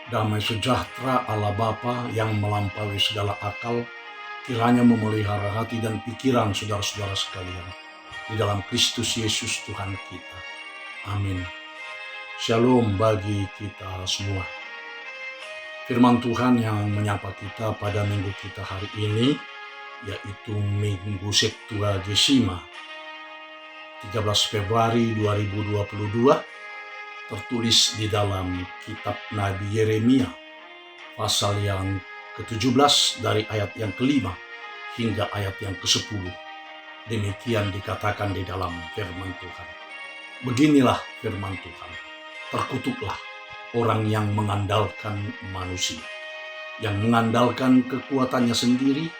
Damai sejahtera Allah Bapa yang melampaui segala akal, kiranya memelihara hati dan pikiran saudara-saudara sekalian di dalam Kristus Yesus Tuhan kita. Amin. Shalom bagi kita semua. Firman Tuhan yang menyapa kita pada minggu kita hari ini, yaitu Minggu Septuagesima, 13 Februari 2022, tertulis di dalam kitab Nabi Yeremia, pasal yang ke-17 dari ayat yang ke-5 hingga ayat yang ke-10. Demikian dikatakan di dalam firman Tuhan. Beginilah firman Tuhan. Terkutuklah orang yang mengandalkan manusia, yang mengandalkan kekuatannya sendiri,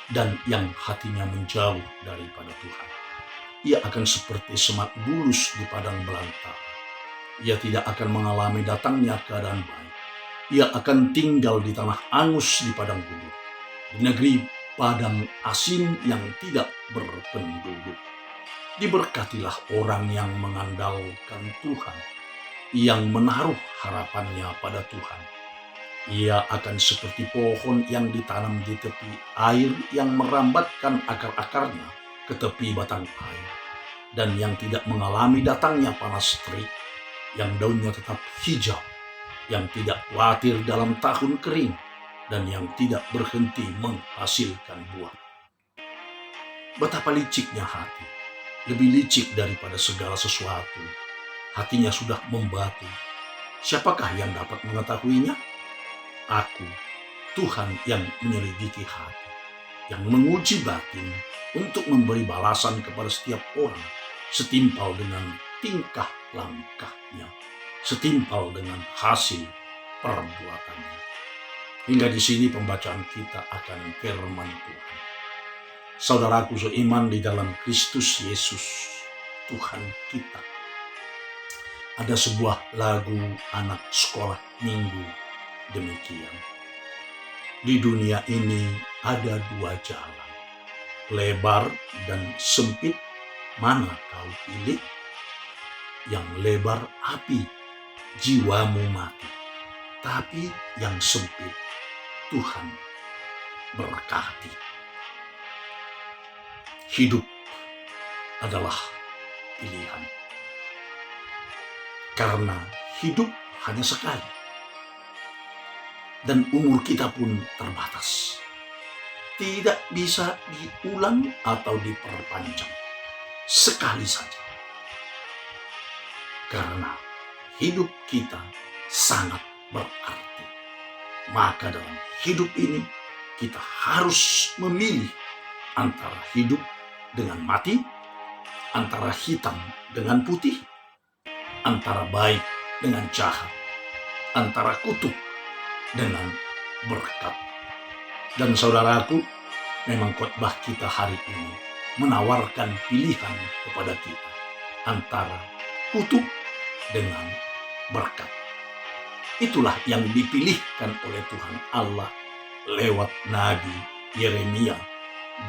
dan yang hatinya menjauh daripada Tuhan. Ia akan seperti semak bulus di padang belantara. Ia tidak akan mengalami datangnya keadaan baik. Ia akan tinggal di tanah angus di padang gurun, di negeri padang asin yang tidak berpenduduk. Diberkatilah orang yang mengandalkan Tuhan, yang menaruh harapannya pada Tuhan. Ia akan seperti pohon yang ditanam di tepi air, yang merambatkan akar-akarnya ke tepi batang air, dan yang tidak mengalami datangnya panas terik, yang daunnya tetap hijau, yang tidak khawatir dalam tahun kering, dan yang tidak berhenti menghasilkan buah. Betapa liciknya hati, lebih licik daripada segala sesuatu. Hatinya sudah membatu. Siapakah yang dapat mengetahuinya? Aku, Tuhan yang menyelidiki hati, yang menguji batin untuk memberi balasan kepada setiap orang setimpal dengan tingkah langkahnya, setimpal dengan hasil perbuatannya. Hingga di sini pembacaan kita akan firman Tuhan. Saudaraku seiman di dalam Kristus Yesus Tuhan kita. Ada sebuah lagu anak sekolah minggu demikian. Di dunia ini ada dua jalan, lebar dan sempit. Mana kau pilih? Yang lebar api, jiwamu mati. Tapi yang sempit, Tuhan berkati. Hidup adalah pilihan. Karena hidup hanya sekali. Dan umur kita pun terbatas. Tidak bisa diulang atau diperpanjang. Sekali saja. Karena hidup kita sangat berarti. Maka dalam hidup ini kita harus memilih antara hidup dengan mati, antara hitam dengan putih, antara baik dengan jahat, antara kutuk dengan berkat. Dan saudaraku, memang khotbah kita hari ini menawarkan pilihan kepada kita antara kutuk dengan berkat. Itulah yang dipilihkan oleh Tuhan Allah lewat Nabi Yeremia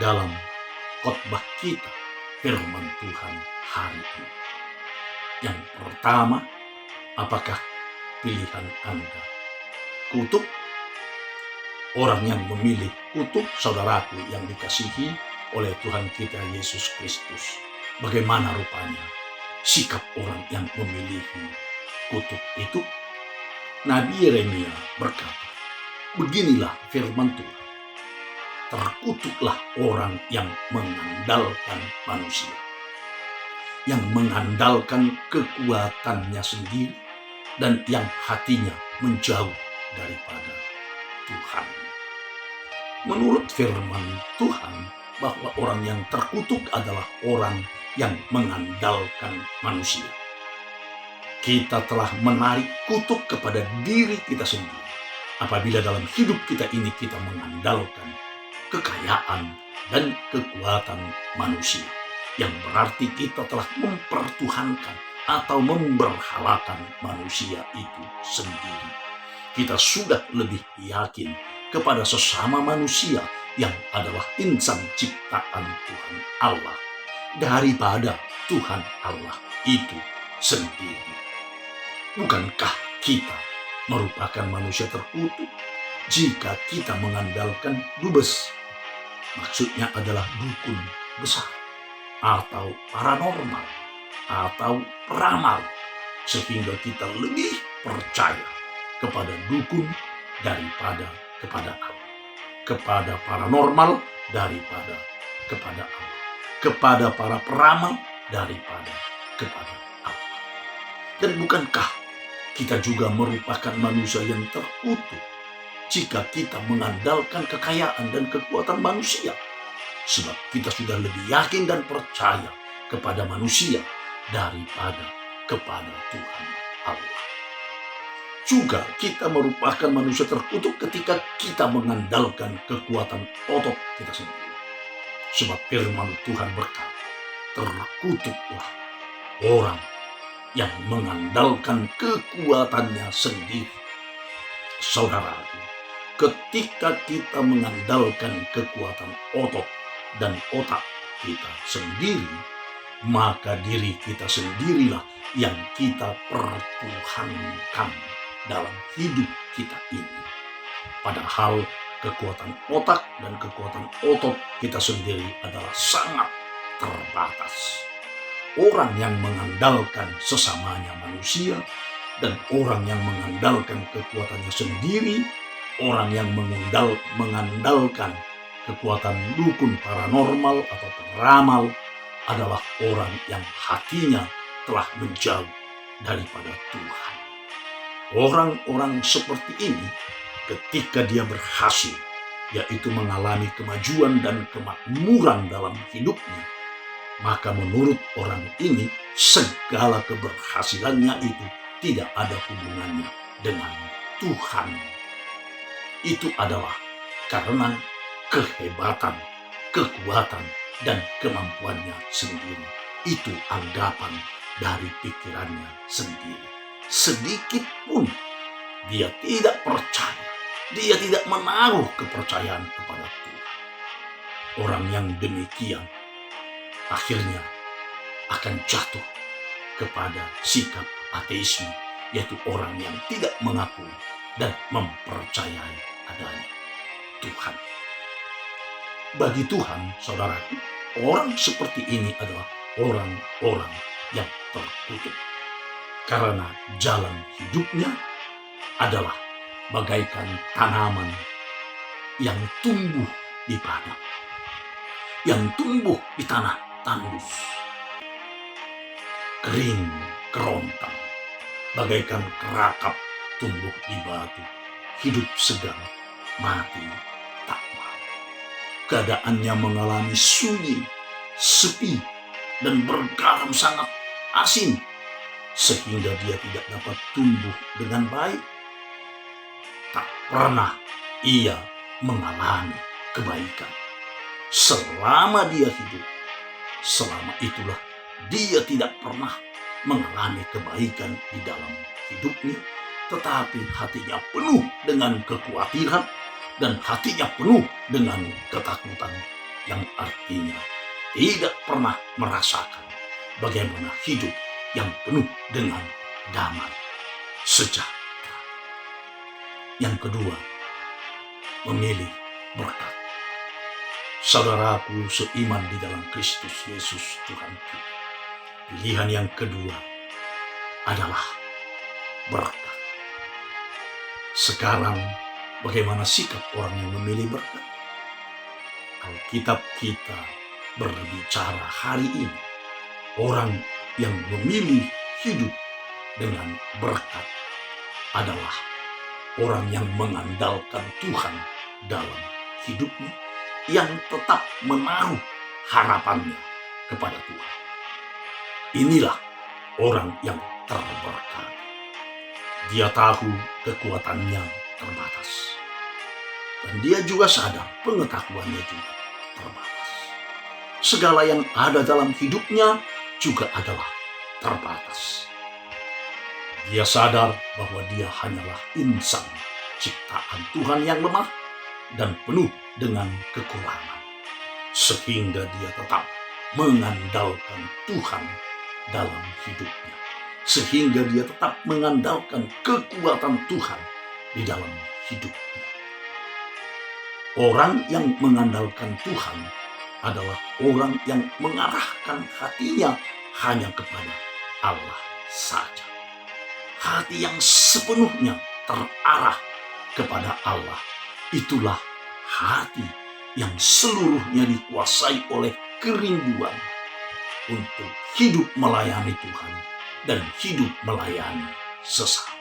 dalam khotbah kita firman Tuhan hari ini. Yang pertama, apakah pilihan Anda? Kutuk? Orang yang memilih kutuk, saudaraku yang dikasihi oleh Tuhan kita Yesus Kristus. Bagaimana rupanya sikap orang yang memilih kutuk itu? Nabi Yeremia berkata, beginilah firman Tuhan. Terkutuklah orang yang mengandalkan manusia, yang mengandalkan kekuatannya sendiri, dan yang hatinya menjauh daripada Tuhan. Menurut firman Tuhan, bahwa orang yang terkutuk adalah orang yang mengandalkan manusia. Kita telah menarik kutuk kepada diri kita sendiri apabila dalam hidup kita ini kita mengandalkan kekayaan dan kekuatan manusia, yang berarti kita telah mempertuhankan atau memberhalakan manusia itu sendiri. Kita sudah lebih yakin kepada sesama manusia yang adalah insan ciptaan Tuhan Allah daripada Tuhan Allah itu sendiri. Bukankah kita merupakan manusia terkutuk jika kita mengandalkan dubes. Maksudnya adalah dukun besar, atau paranormal, atau peramal, sehingga kita lebih percaya kepada dukun daripada kepada Allah, kepada paranormal daripada kepada Allah, kepada para peramal daripada kepada Allah. Dan bukankah kita juga merupakan manusia yang terkutuk jika kita mengandalkan kekayaan dan kekuatan manusia? Sebab kita sudah lebih yakin dan percaya kepada manusia daripada kepada Tuhan Allah. Juga kita merupakan manusia terkutuk ketika kita mengandalkan kekuatan otot kita sendiri. Sebab firman Tuhan berkata, terkutuklah orang yang mengandalkan kekuatannya sendiri. Saudaraku, ketika kita mengandalkan kekuatan otot dan otak kita sendiri, maka diri kita sendirilah yang kita pertuhankan dalam hidup kita ini. Padahal kekuatan otak dan kekuatan otot kita sendiri adalah sangat terbatas. Orang yang mengandalkan sesamanya manusia dan orang yang mengandalkan kekuatannya sendiri, orang yang mengandalkan kekuatan dukun paranormal atau peramal adalah orang yang hatinya telah menjauh daripada Tuhan. Orang-orang seperti ini ketika dia berhasil, yaitu mengalami kemajuan dan kemakmuran dalam hidupnya, maka menurut orang ini segala keberhasilannya itu tidak ada hubungannya dengan Tuhan. Itu adalah karena kehebatan, kekuatan, dan kemampuannya sendiri. Itu anggapan dari pikirannya sendiri. Sedikit pun dia tidak percaya, dia tidak menaruh kepercayaan kepada Tuhan. Orang yang demikian akhirnya akan jatuh kepada sikap ateisme, yaitu orang yang tidak mengakui dan mempercayai adanya Tuhan. Bagi Tuhan, saudaraku, orang seperti ini adalah orang-orang yang terkutuk. Karena jalan hidupnya adalah bagaikan tanaman yang tumbuh di padang, yang tumbuh di tanah tandus, kering kerontang, bagaikan kerakap tumbuh di batu, hidup segan, mati tak mau. Keadaannya mengalami sunyi, sepi, dan bergaram sangat asin, sehingga dia tidak dapat tumbuh dengan baik. Tak pernah ia mengalami kebaikan. Selama dia hidup, selama itulah dia tidak pernah mengalami kebaikan di dalam hidupnya, tetapi hatinya penuh dengan kekhawatiran dan hatinya penuh dengan ketakutan, yang artinya tidak pernah merasakan bagaimana hidup yang penuh dengan damai sejahtera. Yang kedua, memilih berkat. Saudaraku seiman di dalam Kristus Yesus Tuhan kita, pilihan yang kedua adalah berkat. Sekarang bagaimana sikap orang yang memilih berkat? Alkitab kita berbicara hari ini, orang yang memilih hidup dengan berkat adalah orang yang mengandalkan Tuhan dalam hidupnya, yang tetap menaruh harapannya kepada Tuhan. Inilah orang yang terberkati. Dia tahu kekuatannya terbatas, dan dia juga sadar pengetahuannya juga terbatas. Segala yang ada dalam hidupnya juga adalah terbatas. Dia sadar bahwa dia hanyalah insan ciptaan Tuhan yang lemah dan penuh dengan kekurangan, sehingga dia tetap mengandalkan Tuhan dalam hidupnya. sehingga dia tetap mengandalkan kekuatan Tuhan di dalam hidupnya. Orang yang mengandalkan Tuhan adalah orang yang mengarahkan hatinya hanya kepada Allah saja. Hati yang sepenuhnya terarah kepada Allah, itulah hati yang seluruhnya dikuasai oleh kerinduan untuk hidup melayani Tuhan dan hidup melayani sesama.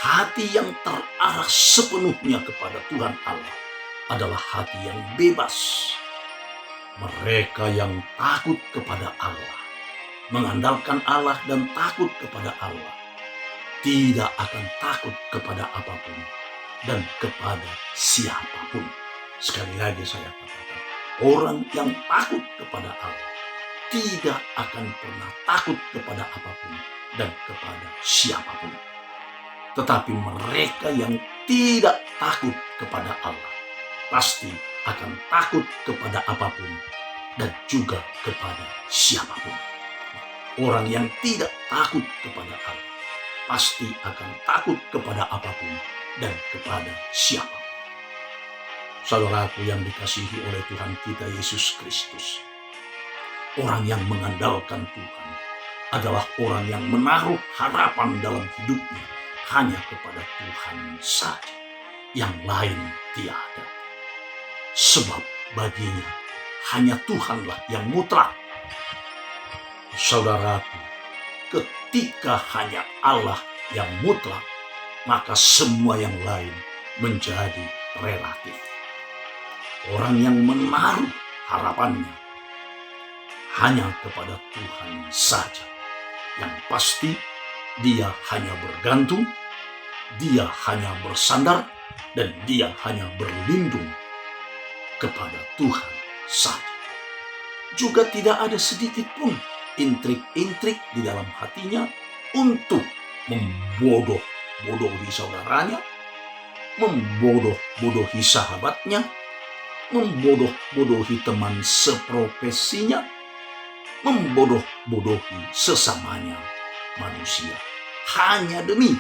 Hati yang terarah sepenuhnya kepada Tuhan Allah adalah hati yang bebas. Mereka yang takut kepada Allah, mengandalkan Allah dan takut kepada Allah, tidak akan takut kepada apapun dan kepada siapapun. Sekali lagi saya katakan, orang yang takut kepada Allah tidak akan pernah takut kepada apapun dan kepada siapapun. Tetapi mereka yang tidak takut kepada Allah pasti akan takut kepada apapun dan juga kepada siapapun. Orang yang tidak takut kepada Allah pasti akan takut kepada apapun dan kepada siapapun. Saudaraku yang dikasihi oleh Tuhan kita Yesus Kristus, orang yang mengandalkan Tuhan adalah orang yang menaruh harapan dalam hidupnya hanya kepada Tuhan saja, yang lain tiada. Sebab baginya hanya Tuhanlah yang mutlak. Saudaraku, ketika hanya Allah yang mutlak, maka semua yang lain menjadi relatif. Orang yang menaruh harapannya hanya kepada Tuhan saja, yang pasti dia hanya bergantung, dia hanya bersandar, dan dia hanya berlindung kepada Tuhan saja. Juga tidak ada sedikit pun intrik-intrik di dalam hatinya untuk membodoh-bodohi saudaranya, membodoh-bodohi sahabatnya, membodoh-bodohi teman seprofesinya, membodoh-bodohi sesamanya manusia, hanya demi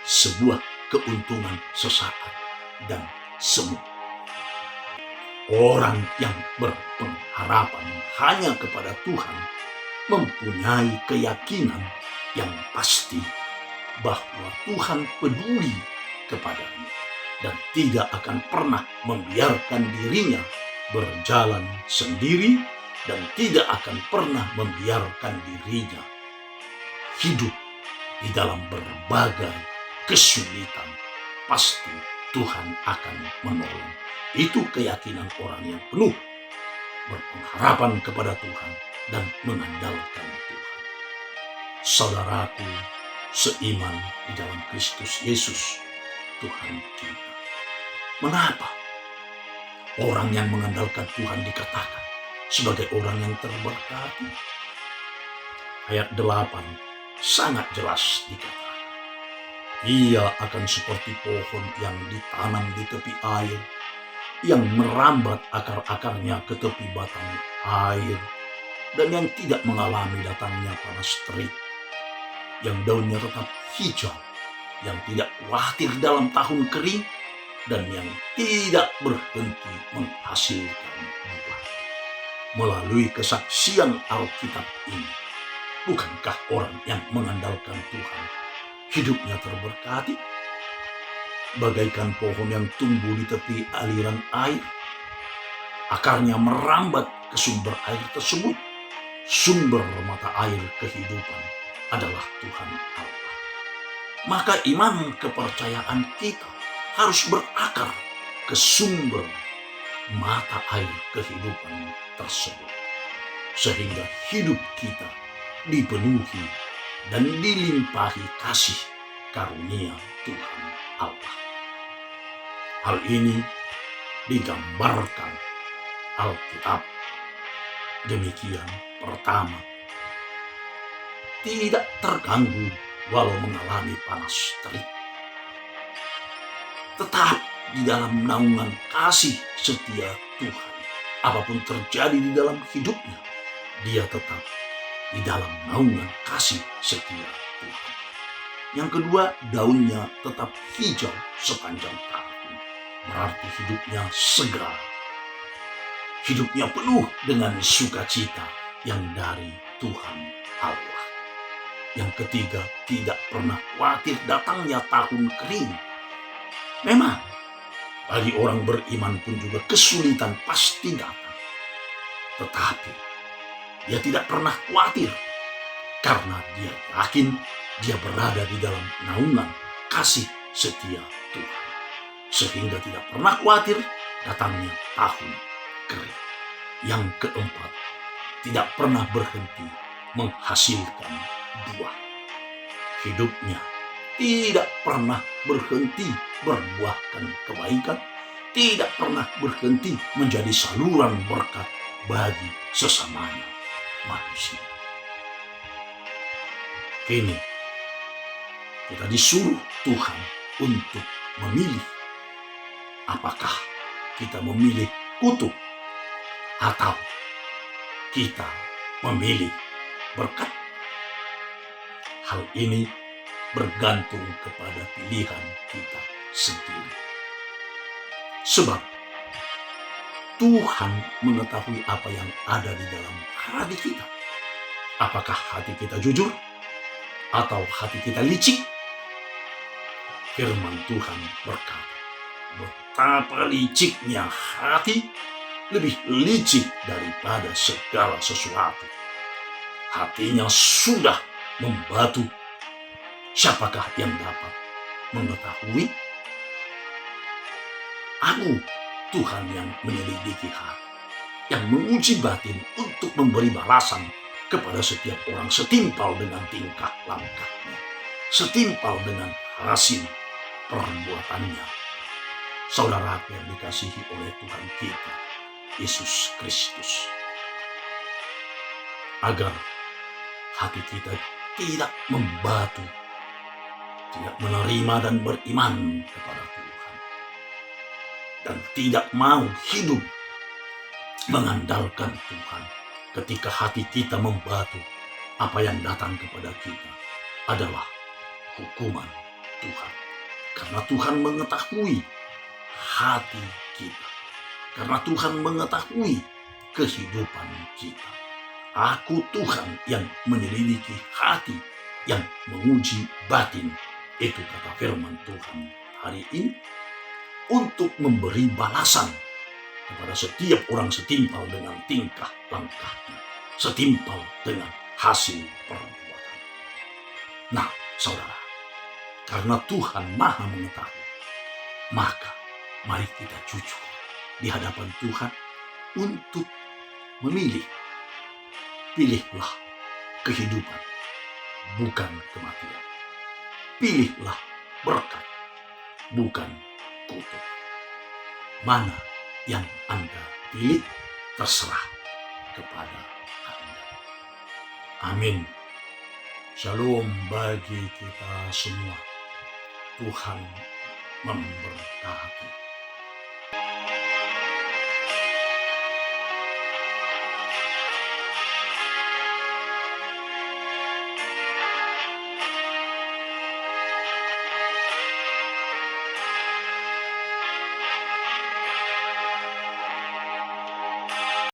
sebuah keuntungan sesaat dan semu. Orang yang berpengharapan hanya kepada Tuhan mempunyai keyakinan yang pasti bahwa Tuhan peduli kepadanya dan tidak akan pernah membiarkan dirinya berjalan sendiri dan tidak akan pernah membiarkan dirinya hidup di dalam berbagai kesulitan. Pasti Tuhan akan menolong. Itu keyakinan orang yang penuh berpengharapan kepada Tuhan dan mengandalkan Tuhan. Saudaraku seiman di dalam Kristus Yesus Tuhan kita, mengapa orang yang mengandalkan Tuhan dikatakan sebagai orang yang terberkati? Ayat 8 sangat jelas dikatakan, ia akan seperti pohon yang ditanam di tepi air, yang merambat akar-akarnya ke tepi batang air, dan yang tidak mengalami datangnya panas terik, yang daunnya tetap hijau, yang tidak khawatir dalam tahun kering, dan yang tidak berhenti menghasilkan buah. Melalui kesaksian Alkitab ini, bukankah orang yang mengandalkan Tuhan hidupnya terberkati? Bagaikan pohon yang tumbuh di tepi aliran air, akarnya merambat ke sumber air tersebut. Sumber mata air kehidupan adalah Tuhan Allah. Maka iman kepercayaan kita harus berakar ke sumber mata air kehidupan tersebut, sehingga hidup kita dipenuhi dan dilimpahi kasih karunia Tuhan Allah. Hal ini digambarkan Alkitab demikian. Pertama, tidak terganggu walau mengalami panas terik, tetap di dalam naungan kasih setia Tuhan. Apapun terjadi di dalam hidupnya, dia tetap di dalam naungan kasih setia Tuhan. Yang kedua, daunnya tetap hijau sepanjang tahun. Berarti hidupnya segar. Hidupnya penuh dengan sukacita yang dari Tuhan Allah. Yang ketiga, tidak pernah khawatir datangnya tahun kering. Memang, bagi orang beriman pun juga kesulitan pasti datang. Tetapi, dia tidak pernah khawatir karena dia yakin dia berada di dalam naungan kasih setia Tuhan. Sehingga tidak pernah khawatir datangnya tahun kering. Yang keempat, tidak pernah berhenti menghasilkan buah. Hidupnya tidak pernah berhenti berbuahkan kebaikan, tidak pernah berhenti menjadi saluran berkat bagi sesamanya manusia. Kini kita disuruh Tuhan untuk memilih apakah kita memilih kutuk atau kita memilih berkat. Hal ini bergantung kepada pilihan kita sendiri. Sebab Tuhan mengetahui apa yang ada di dalam hati kita. Apakah hati kita jujur atau hati kita licik? Firman Tuhan berkata, betapa liciknya hati, lebih licik daripada segala sesuatu. Hatinya sudah membatu. Siapakah yang dapat mengetahui? Aku, Tuhan yang menyelidiki hati, yang menguji batin untuk memberi balasan kepada setiap orang setimpal dengan tingkah langkahnya, setimpal dengan hasil perbuatannya. Saudara yang dikasihi oleh Tuhan kita, Yesus Kristus. Agar hati kita tidak membatu, tidak menerima dan beriman kepada Tuhan, dan tidak mau hidup mengandalkan Tuhan. Ketika hati kita membatu, apa yang datang kepada kita adalah hukuman Tuhan. Karena Tuhan mengetahui hati kita. Karena Tuhan mengetahui kehidupan kita. Aku Tuhan yang menyelidiki hati, yang menguji batin. Itu kata firman Tuhan hari ini. Untuk memberi balasan kepada setiap orang setimpal dengan tingkah langkahnya, setimpal dengan hasil perbuatan. Nah, saudara, karena Tuhan Maha mengetahui, maka mari kita jujur di hadapan Tuhan untuk memilih. Pilihlah kehidupan, bukan kematian. Pilihlah berkat, bukan kutuk. Mana yang Anda pilih terserah kepada Anda. Amin. Shalom bagi kita semua. Tuhan memberkati.